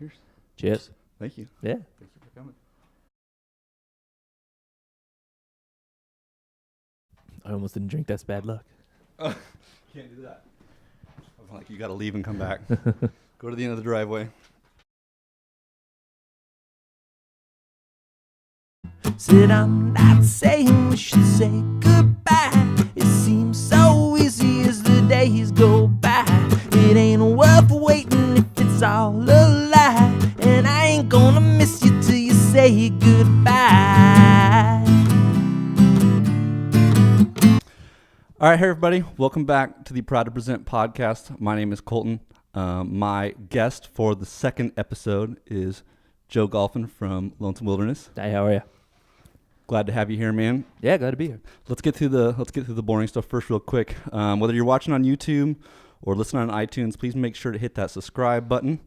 Cheers. Cheers. Thank you. Yeah. Thank you for coming. I almost didn't drink. That's bad luck. Can't do that. I was like, you got to leave and come back. Go to the end of the driveway. Said I'm not saying we should say goodbye. It seems so easy as the days go by. It ain't worth waiting if it's all a lie. And I ain't gonna miss you till you say goodbye. All right, hey everybody. Welcome back to the Proud to Present podcast. My name is Colton. My guest for the second episode is Joe Golfen from Lonesome Wilderness. Hey, how are you? Glad to have you here, man. Yeah, glad to be here. Let's get through the boring stuff first, real quick. Whether you're watching on YouTube or listening on iTunes, please make sure to hit that subscribe button.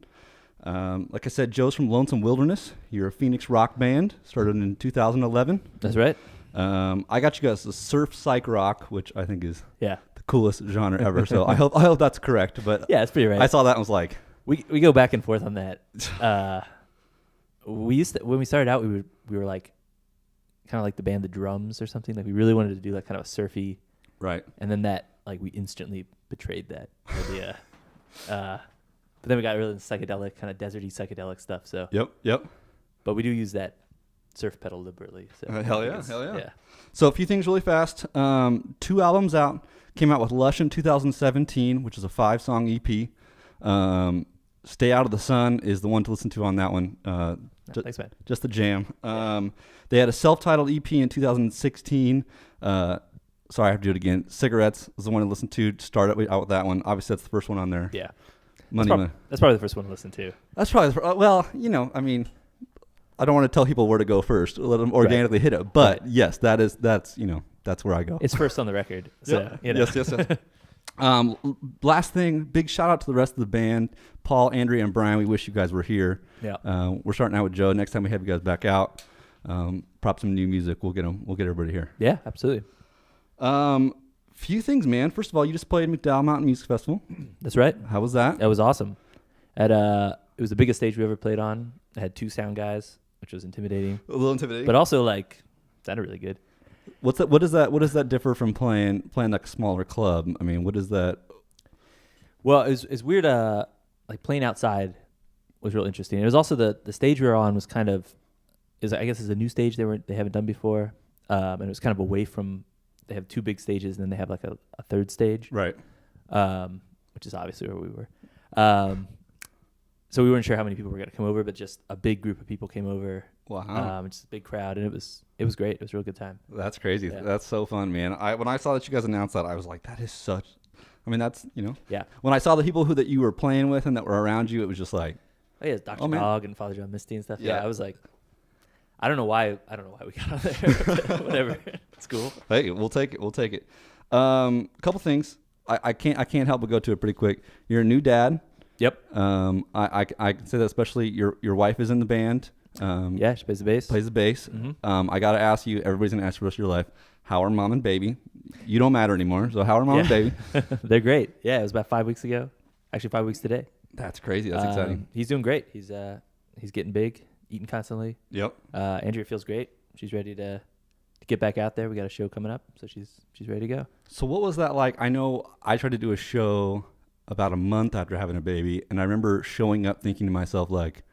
Like I said, Joe's from Lonesome Wilderness. You're a Phoenix rock band, started in 2011. That's right. I got you guys the surf psych rock, which I think is Yeah. the coolest genre ever. So I hope that's correct. But Yeah, it's pretty right. I saw that and was like, we go back and forth on that. We used to, when we started out, we were like kind of like the band The Drums or something. Like we really wanted to do like kind of a surfy, right. and then that like we instantly betrayed that idea. But then we got really psychedelic, kind of deserty psychedelic stuff. So Yep. but we do use that surf pedal liberally. So Hell yeah. Yeah. So a few things really fast. 2 albums out. Came out with Lush in 2017, which is a 5-song EP. Stay Out of the Sun is the one to listen to on that one. Thanks, man. Just the jam. They had a self-titled EP in 2016. Sorry, I have to do it again. Cigarettes was the one to listen to. Start out with that one. Obviously, that's the first one on there. Yeah. Money. That's probably the first one to listen to. That's probably well, I mean, I don't want to tell people where to go first. Let them organically hit it. But yes, that's where I go. It's first on the record. So, Yes. Last thing, big shout out to the rest of the band, Paul, Andrea, and Brian. We wish you guys were here. Yeah. We're starting out with Joe. Next time we have you guys back out, prop some new music. We'll get everybody here. Yeah, absolutely. Few things, man. First of all, you just played McDowell Mountain Music Festival. That's right. How was that? That was awesome. It was the biggest stage we ever played on. It had 2 sound guys, which was intimidating. A little intimidating, But also like sounded really good. What does that differ from playing like a smaller club? I mean, what is that? Well, it's weird. Like playing outside was real interesting. It was also the stage we were on was kind of I guess is a new stage they haven't done before, and it was kind of away from. They have 2 big stages and then they have like a third stage, Right. Which is obviously where we were. So we weren't sure how many people were going to come over, but just a big group of people came over. Wow. Just a big crowd, and it was great. It was a real good time. That's crazy. Yeah. That's so fun, man. When I saw that you guys announced that, I was like, that is such. I mean, that's Yeah. When I saw the people that you were playing with and that were around you, it was just like, Oh yeah, Dr. Dog and Father John Misty and stuff. Yeah. Yeah, I was like, I don't know why we got on there. Whatever, it's cool. hey, we'll take it. Couple things. I can't help but go to it pretty quick. You're a new dad. Yep. I can say that especially your wife is in the band. Yeah, she plays the bass. Plays the bass. Mm-hmm. I gotta ask you. Everybody's gonna ask for the rest of your life. How are mom and baby? You don't matter anymore. So how are mom and baby? They're great. Yeah, it was about 5 weeks ago. Actually, 5 weeks today. That's crazy. That's exciting. He's doing great. He's getting big, eating constantly. Yep. Andrea feels great. She's ready to get back out there. We got a show coming up, so she's ready to go. So what was that like? I know I tried to do a show about a month after having a baby, and I remember showing up thinking to myself, like,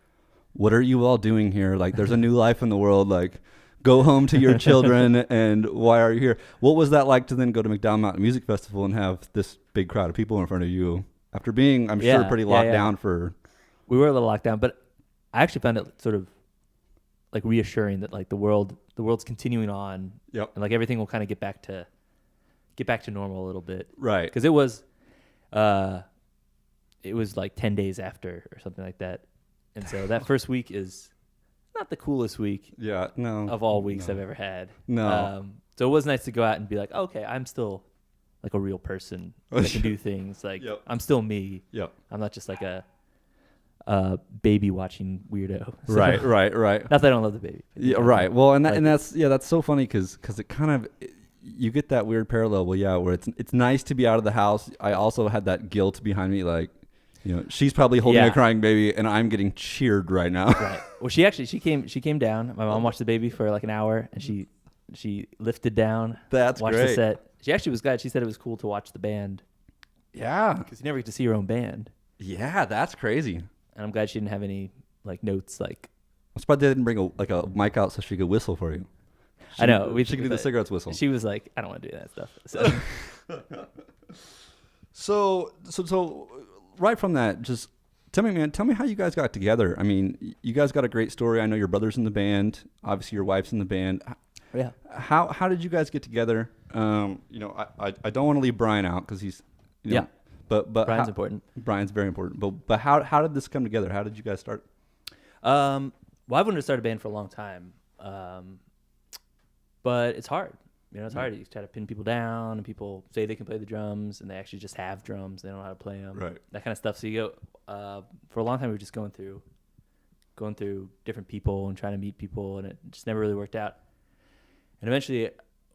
what are you all doing here? Like, there's a new life in the world. Like, go home to your children, and why are you here? What was that like to then go to McDowell Mountain Music Festival and have this big crowd of people in front of you after being, I'm sure, pretty locked down for... We were a little locked down, but I actually found it sort of like reassuring that like the world's continuing on. Yep. And like everything will kind of get back to normal a little bit. Right. Because it was like 10 days after or something like that. And so that first week is not the coolest week of all weeks I've ever had. No. So it was nice to go out and be like, okay, I'm still like a real person that can do things. Like I'm still me. Yep. I'm not just like a baby watching weirdo. So, Right. Not that I don't love the baby. Yeah, right. Well, and that's so funny because it kind of you get that weird parallel. Well, yeah, where it's nice to be out of the house. I also had that guilt behind me, like she's probably holding Yeah. a crying baby, and I'm getting cheered right now. Right. Well, she came down. My mom watched the baby for like an hour, and she lifted down. That's watched great. the set. She actually was glad. She said it was cool to watch the band Yeah. because you never get to see your own band. Yeah, that's crazy. And I'm glad she didn't have any like notes. Like I'm surprised they didn't bring a mic out so she could whistle for you. I know She could do the cigarettes whistle. She was like, I don't want to do that stuff. So right from that, just tell me how you guys got together. I mean, you guys got a great story. I know your brother's in the band. Obviously, your wife's in the band. Yeah. How did you guys get together? I don't want to leave Brian out because he's Yeah. But Brian's important. Brian's very important. But how did this come together? How did you guys start? Well, I've wanted to start a band for a long time, but it's hard. It's hard. You try to pin people down, and people say they can play the drums, and they actually just have drums. They don't know how to play them. Right. That kind of stuff. So you go for a long time. We were just going through different people and trying to meet people, and it just never really worked out. And eventually,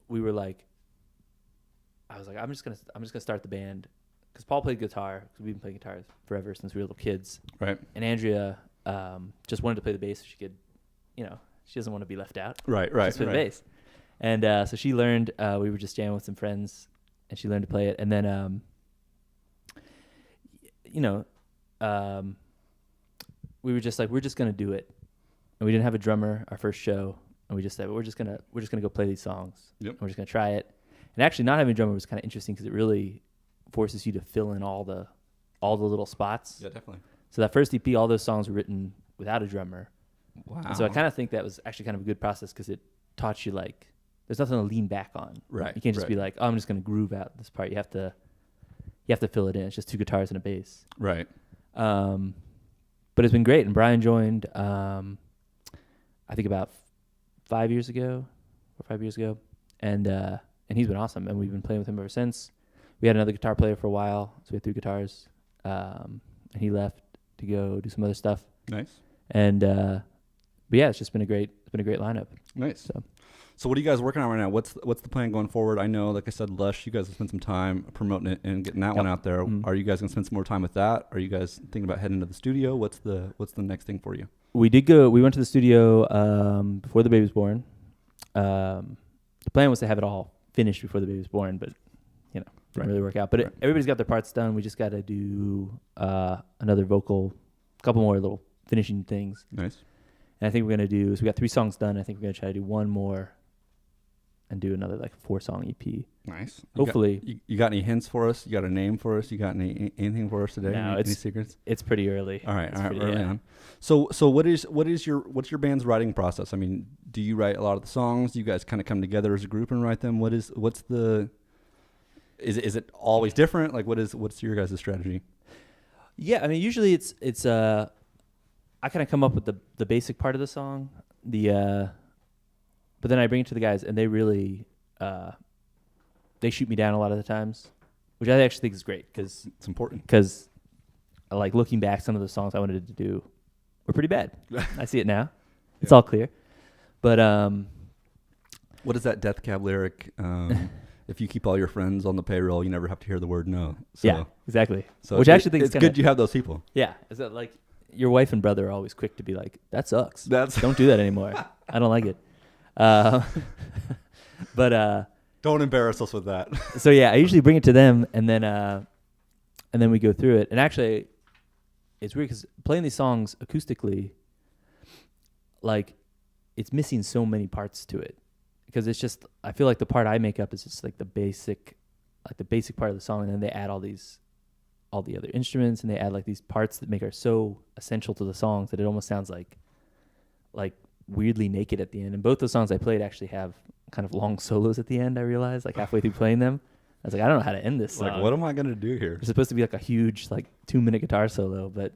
we were like, I was like, I'm just gonna start the band because Paul played guitar because we've been playing guitars forever since we were little kids. Right. And Andrea just wanted to play the bass so she could, she doesn't want to be left out. Right. Just play the bass. And so she learned, we were just jamming with some friends, and she learned to play it. And then, we were just like, we're just going to do it. And we didn't have a drummer our first show. And we just said, we're just going to go play these songs. Yep. And we're just going to try it. And actually not having a drummer was kind of interesting because it really forces you to fill in all the little spots. Yeah, definitely. So that first EP, all those songs were written without a drummer. Wow. And so I kind of think that was actually kind of a good process because it taught you like there's nothing to lean back on. Right. You can't just be like, oh, I'm just going to groove out this part. You have to fill it in. It's just two guitars and a bass. Right. But it's been great. And Brian joined, I think about 5 years ago. And he's been awesome. And we've been playing with him ever since. We had another guitar player for a while. So we had 3 guitars. And he left to go do some other stuff. Nice. And, but yeah, it's been a great lineup. Nice. So what are you guys working on right now? What's the plan going forward? I know, like I said, Lush, you guys have spent some time promoting it and getting that one out there. Mm-hmm. Are you guys going to spend some more time with that? Are you guys thinking about heading to the studio? What's the next thing for you? We went to the studio before the baby was born. The plan was to have it all finished before the baby was born, but didn't really work out. But everybody's got their parts done. We just got to do another vocal, a couple more little finishing things. Nice. And I think we're going to do, so we got 3 songs done. I think we're going to try to do one more and do another like 4-song EP. Nice. Hopefully. You got any hints for us? You got a name for us? You got anything for us today? No, any secrets? It's pretty early. All right, early on. So what's your band's writing process? I mean, do you write a lot of the songs? Do you guys kind of come together as a group and write them? Is it always different? Like what's your guys' strategy? Yeah, I mean usually it's I kind of come up with the basic part of the song, but then I bring it to the guys and they really they shoot me down a lot of the times, which I actually think is great because it's important. Because like looking back, some of the songs I wanted to do were pretty bad. I see it now; it's all clear. But what is that Death Cab lyric? If you keep all your friends on the payroll, you never have to hear the word no. So, yeah, exactly. So which I actually think it's good you have those people. Yeah, is that like your wife and brother are always quick to be like, that sucks. Don't do that anymore. I don't like it. But don't embarrass us with that. So yeah, I usually bring it to them, and then we go through it. And actually, it's weird because playing these songs acoustically, like, it's missing so many parts to it. Because it's just, I feel like the part I make up is just like the basic part of the song, and then they add all the other instruments, and they add like these parts that are so essential to the songs that it almost sounds like weirdly naked at the end. And both the songs I played actually have kind of long solos at the end. I realized like halfway through playing them, I was like, I don't know how to end this song. Like, what am I gonna do here? It's supposed to be like a huge 2-minute guitar solo, but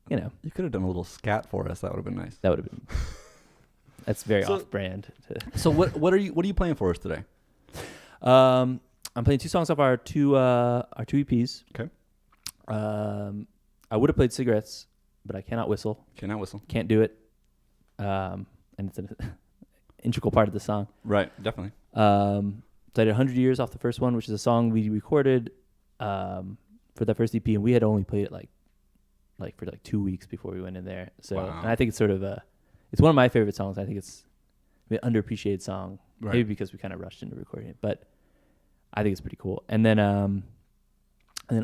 you could have done a little scat for us. That would have been nice. That would have been. That's very off-brand. So what are you playing for us today? I'm playing 2 songs off our two EPs. Okay. I would have played Cigarettes, but I cannot whistle. Can't do it. And it's an integral part of the song. Right, definitely. So I did 100 Years off the first one, which is a song we recorded for that first EP, and we had only played it like like for like 2 weeks before we went in there. So Wow. and I think it's sort of it's one of my favorite songs. I think it's an underappreciated song, Right. maybe because we kind of rushed into recording it, but I think it's pretty cool. And then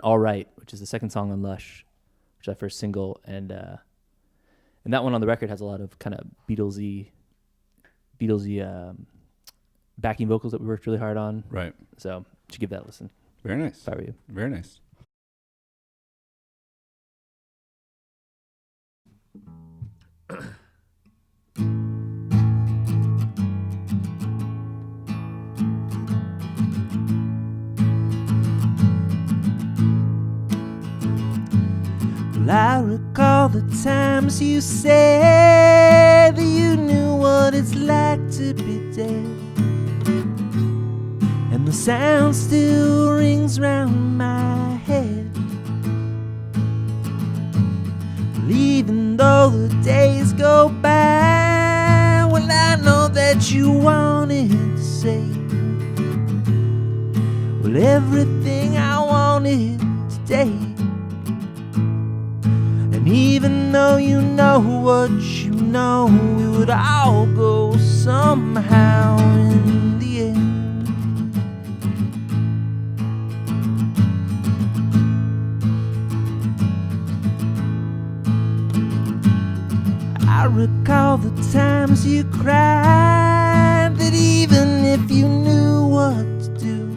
All Right, which is the second song on Lush, which is our first single, and that one on the record has a lot of kind of Beatlesy backing vocals that we worked really hard on. Right. So you should give that a listen Very nice. if I were you. Very nice. Well, I recall the times you said that you knew what it's like to be dead, and the sound still rings round my head. Well, even though the days go by, well, I know that you wanted to say, well, everything I wanted today. And even though you know what you know, we would all go somehow in the end. I recall the times you cried, that even if you knew what to do,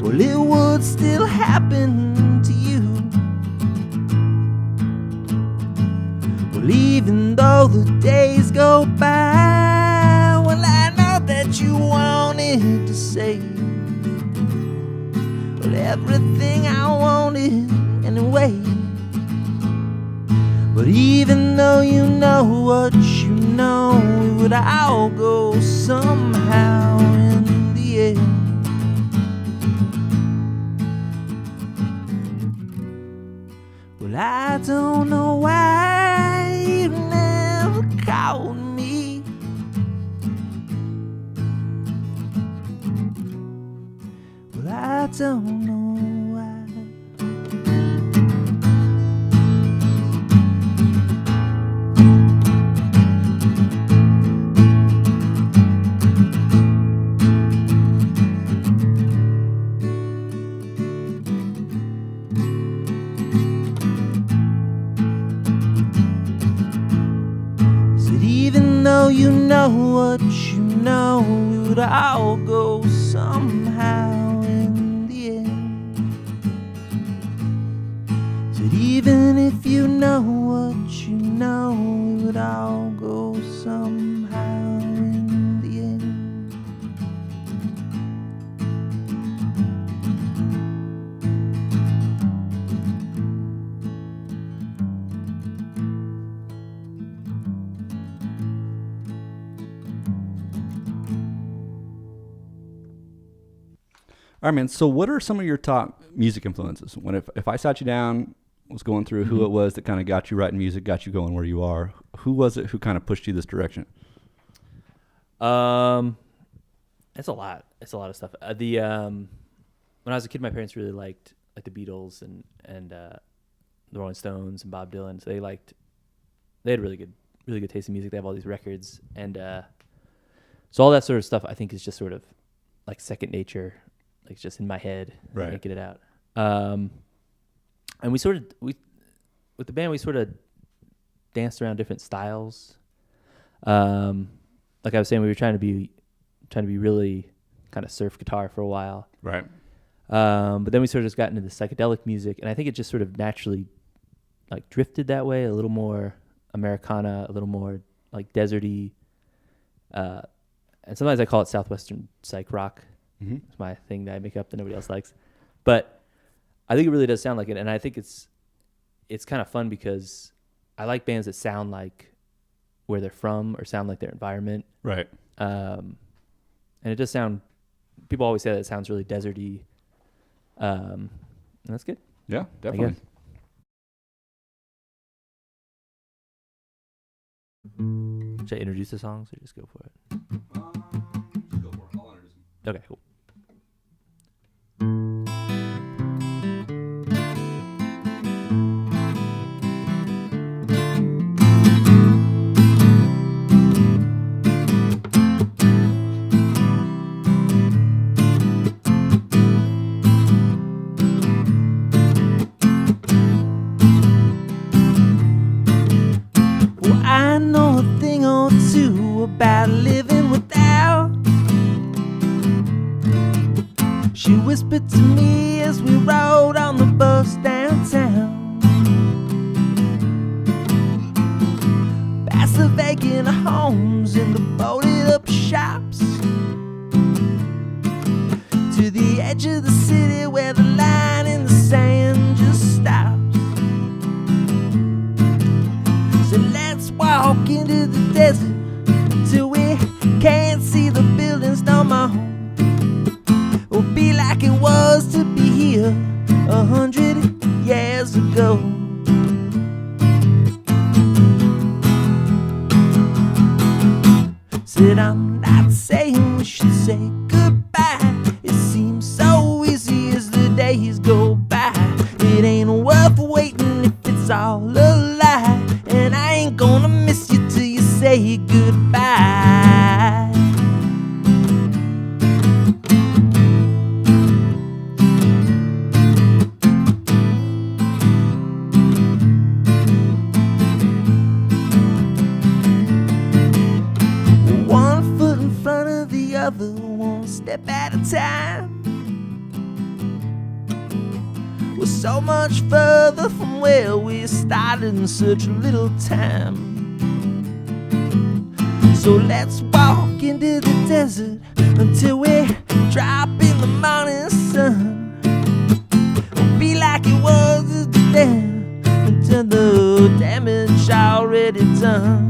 well, it would still happen to you. Well, even though the days go by, well, I know that you wanted to say, well, everything I wanted anyway. But even though you know what you know, we would all go somehow in the end. Well, I don't know why you never called me. Well, I don't know why. Even though you know what you know, we would all go somehow in the end. Said even if you know what you know, we would all go somehow in the end. All right, man. So what are some of your top music influences? When if I sat you down, was going through who it was that kind of got you writing music, got you going where you are, who was it who kind of pushed you this direction? It's a lot. It's a lot of stuff. When I was a kid, my parents really liked like the Beatles and the Rolling Stones and Bob Dylan. So they had really good taste in music. They have all these records, and so all that sort of stuff I think is just sort of like second nature. Like it's just in my head. Right. I can't get it out. And with the band we sort of danced around different styles. Like I was saying, we were trying to be really kind of surf guitar for a while. Right. But then we sort of just got into the psychedelic music, and I think it just sort of naturally like drifted that way, a little more Americana, a little more like deserty. And sometimes I call it Southwestern psych rock. Mm-hmm. It's my thing that I make up that nobody else likes. But I think it really does sound like it, and I think it's kind of fun because I like bands that sound like where they're from or sound like their environment. Right. And it does sound, people always say that it sounds really deserty. And that's good. Yeah, definitely. Should I introduce the songs or just go for it? Just go for it. I'll introduce them. Okay, cool. to me as we rode on the bus downtown. Past the vacant homes and the boarded up shops, to the edge of the city where the line in the sand just stops. So let's walk into the desert till we can't see the buildings no more. It'll be like it was to be here 100 years ago. Said I'm not saying we should say goodbye. It seems so easy as the days go by. It ain't worth waiting if it's all a lie. And I ain't gonna miss you till you say goodbye. One foot in front of the other, one step at a time. We're so much further from where we started in such a little time. So let's walk into the desert until we drop in the morning sun. It'll be like it was then until the damage already done.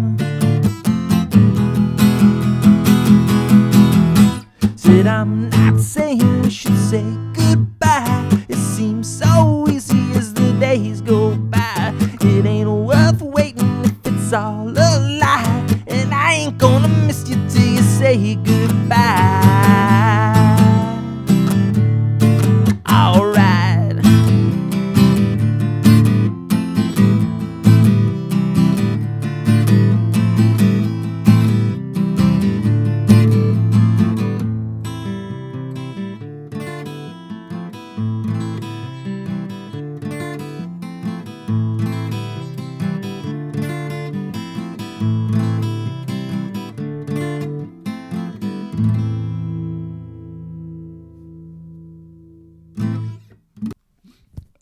Said I'm not saying we should say goodbye. It seems so easy as the days go by. It ain't worth waiting if it's all a lie. And I ain't gonna miss you till you say goodbye. Alright.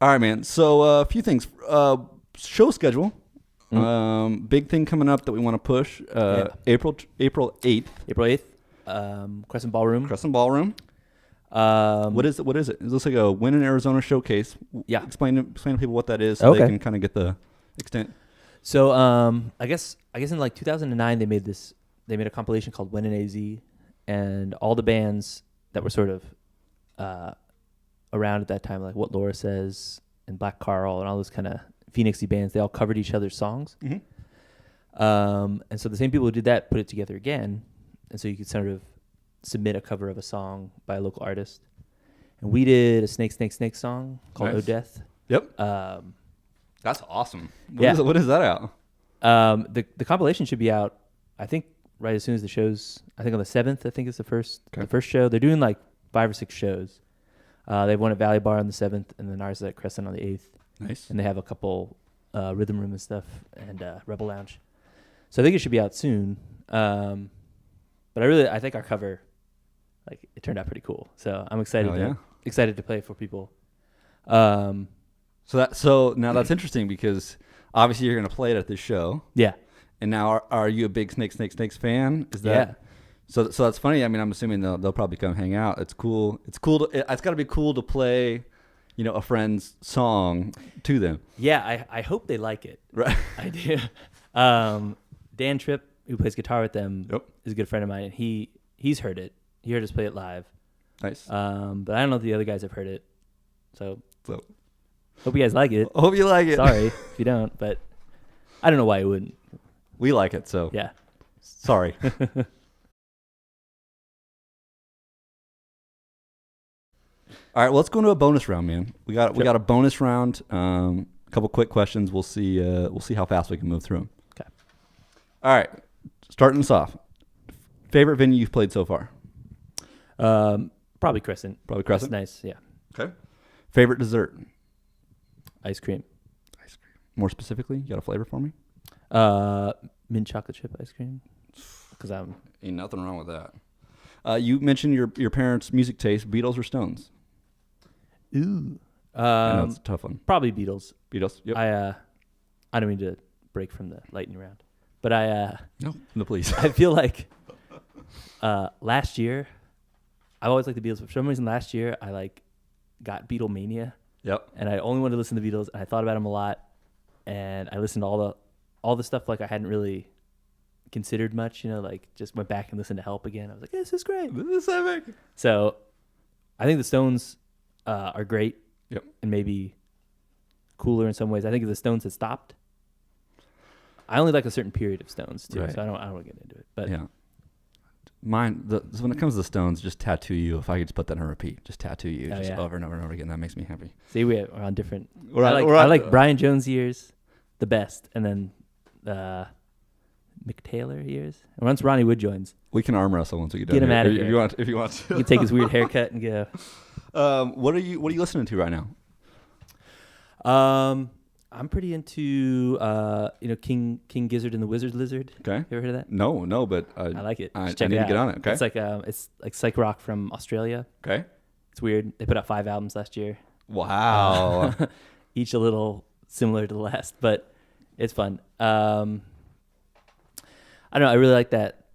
All right, man. So a few things. Show schedule. Big thing coming up that we want to push. April 8th. April 8th, Crescent Ballroom. Crescent Ballroom. What is it? What is it? It looks like a Win in Arizona showcase. Yeah. Explain to people what that is so they can kind of get the extent. So I guess in like 2009 they made a compilation called Win in AZ, and all the bands that were sort of around at that time, like What Laura Says and Black Carl and all those kind of Phoenixy bands, they all covered each other's songs. Mm-hmm. And so the same people who did that put it together again, and so you could sort of submit a cover of a song by a local artist. And we did a Snake song called Nice. Oh Death. Yep. That's awesome. Yeah. What is that out? The compilation should be out, I think, right as soon as the show's. I think on the 7th. I think is the first show. They're doing like 5 or 6 shows. They have one at Valley Bar on the 7th, and then ours at Crescent on the 8th. Nice. And they have a couple Rhythm Room and stuff, and Rebel Lounge. So I think it should be out soon. But I think our cover, like, it turned out pretty cool. So I'm excited to play for people. So now that's interesting because obviously you're going to play it at this show. Yeah. And now are you a big Snakes fan? Is that? Yeah. So that's funny. I mean, I'm assuming they'll probably come hang out. It's cool. It's got to be cool to play, a friend's song to them. Yeah, I hope they like it. Right. I do. Dan Tripp, who plays guitar with them, is a good friend of mine, and he's heard it. He heard us play it live. Nice. But I don't know if the other guys have heard it. So hope you guys like it. Hope you like it. Sorry if you don't, but I don't know why you wouldn't. We like it, so yeah. Sorry. All right, well, let's go into a bonus round, man. We got a bonus round. A couple quick questions. We'll see how fast we can move through them. Okay. All right, starting us off. Favorite venue you've played so far? Probably Crescent. Probably Crescent. That's nice. Yeah. Okay. Favorite dessert? Ice cream. Ice cream. More specifically, you got a flavor for me? Mint chocolate chip ice cream. Because ain't nothing wrong with that. You mentioned your parents' music taste, Beatles or Stones? Ooh. I know it's a tough one. Probably Beatles. Beatles. Yep. I don't mean to break from the lightning round, but No, please. I feel like last year, I always liked the Beatles, but for some reason last year I like got Beatlemania, Yep. and I only wanted to listen to the Beatles, and I thought about them a lot, and I listened to all the stuff like I hadn't really considered much, like just went back and listened to Help again. I was like, this is great. This is epic. So I think the Stones are great. Yep. And maybe cooler in some ways. I think if the Stones had stopped, I only like a certain period of Stones too, Right. so I don't want to get into it. But Yeah. So when it comes to the Stones, just tattoo you. If I could just put that on repeat, just tattoo you Oh, just yeah. over and over and over again. That makes me happy. see, we're on different. We're I like Brian Jones years the best, and then Mick Taylor years. And once Ronnie Wood joins, We can arm wrestle once we get done. Get him here, outta if here. you want. If you want he to. can take his weird haircut and go. What are you listening to right now? I'm pretty into King Gizzard and the Wizard Lizard. Okay. You ever heard of that? No, but I like it. I Just check need it to out. get on it. Okay. It's like psych rock from Australia. Okay. It's weird. They put out 5 albums last year. Wow. Each a little similar to the last, but it's fun. I don't know. I really like that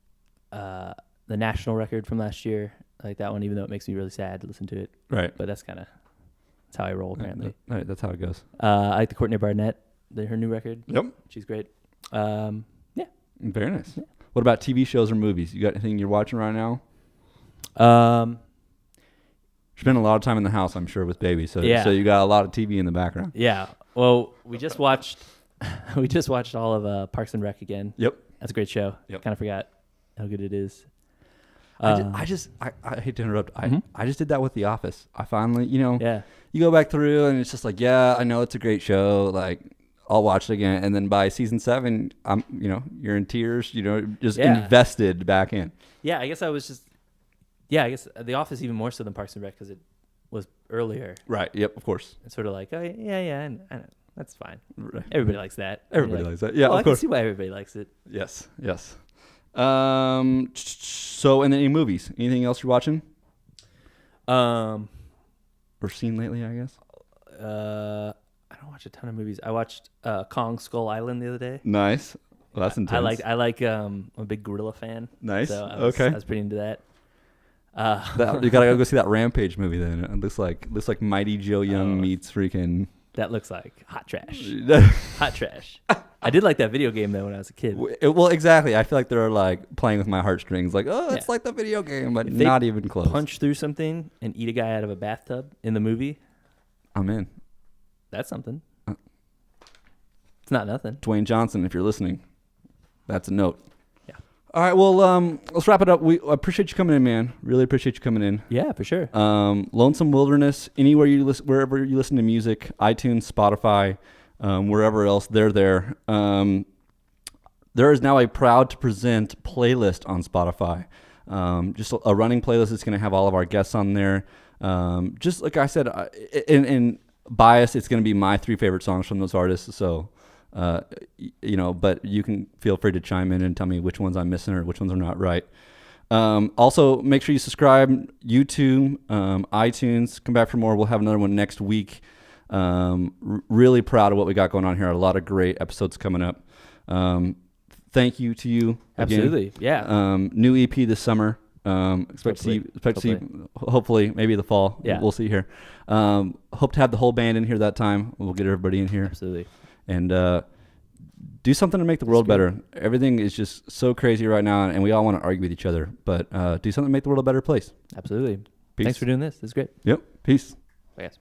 the National record from last year. I like that one, even though it makes me really sad to listen to it. Right. But that's how I roll apparently. Right. That's how it goes. I like the Courtney Barnett, her new record. Yep. She's great. Very nice. What about TV shows or movies? You got anything you're watching right now? Spend a lot of time in the house, I'm sure, with baby. So Yeah. so you got a lot of TV in the background. Yeah. Well, we just watched all of Parks and Rec again. Yep. That's a great show. Yep. Kind of forgot how good it is. I hate to interrupt. I just did that with The Office. I finally, Yeah. you go back through and it's just like, yeah, I know it's a great show. Like, I'll watch it again. And then by season 7, you're in tears, just invested back in. Yeah, I guess I was just. Yeah, I guess The Office even more so than Parks and Rec because it was earlier. Right. Yep. Of course. It's sort of like, oh yeah, I know. That's fine. Right. Everybody likes that. Everybody You're likes that. Yeah, well, of I course. can see why everybody likes it. Yes. So, and then any movies? Anything else you're watching or seen lately? I guess. I don't watch a ton of movies. I watched Kong Skull Island the other day. Nice. Well, that's intense. I like. I'm a big gorilla fan. Nice. So I Okay. was pretty into that. You gotta go see that Rampage movie then. It looks like Mighty Joe Young meets freaking. That looks like hot trash. Hot trash. I did like that video game though when I was a kid. Well, exactly. I feel like they're like playing with my heartstrings. Like, oh, it's Yeah. like the video game, but If they not even close. Punch through something and eat a guy out of a bathtub in the movie. I'm in. That's something. It's not nothing. Dwayne Johnson, if you're listening, that's a note. Yeah. All right. Well, let's wrap it up. We appreciate you coming in, man. Really appreciate you coming in. Yeah, for sure. Lonesome Wilderness, wherever you listen to music, iTunes, Spotify, wherever else, they're there. There is now a proud to present playlist on Spotify. Just a running playlist that's going to have all of our guests on there. Just like I said, in bias, it's going to be my 3 favorite songs from those artists. So, but you can feel free to chime in and tell me which ones I'm missing or which ones are not right. Also, make sure you subscribe, YouTube, iTunes. Come back for more. We'll have another one next week. Really proud of what we got going on here. A lot of great episodes coming up. Thank you to you again. Absolutely. Yeah. New EP this summer. Expect to see, hopefully, maybe the fall. Yeah. We'll see here. Hope to have the whole band in here that time. We'll get everybody in here. Absolutely. And do something to make the world better. Everything is just so crazy right now, and we all want to argue with each other. But do something to make the world a better place. Absolutely. Peace. Thanks for doing this. This is great. Yep. Peace. Bye, guys.